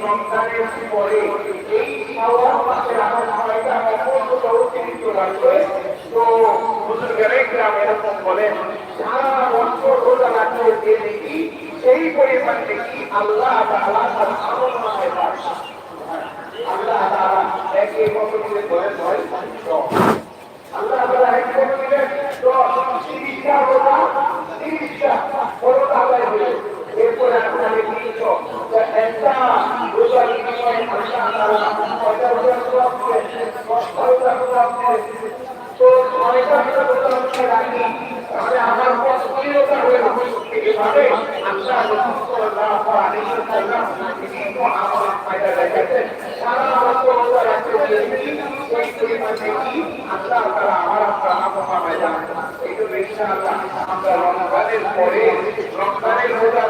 রমজানের পরে এই শাওয়াল মাসের আমার ছয়টা অপূর্ণ অতিরিক্ত রাখবে। তো বুজুর্গেরা কিরাম এরকম বলেন সারা বছর রোজা রাখলে যে দেখি সেই পরিমাণ দেখি আল্লাহ তাআলা তার আমলনামায় পায়। আল্লাহ তাআলা একে কত দিলে বলেন হয় আল্লাহ তাআলা একে কত দিলে 30টা রোজা 30টা রোজা আদায় হলো। এরপরে আপনাকে 300 একটা রোজা বিনিময়ে আল্লাহ তাআলা কয়টা রোজা করবেন? 10টা রোজা করবেন। তো 6টা রোজা রাখি তাহলে আমার 50 রোজা হয়ে যাবে। এইভাবে আল্লাহ সাল্লাল্লাহু আলাইহি ওয়াসাল্লাম তিনি আমাদের ফায়দা দেখাচ্ছেন। সারা বছর রোজা রাখতে গিয়ে সেই পরিমাণে কি আল্লাহ তাআলা আমার আমল নামায় জানেন। এই জন্য ইনশাআল্লাহ আমরা রমজানের পরে রমজানের রোজা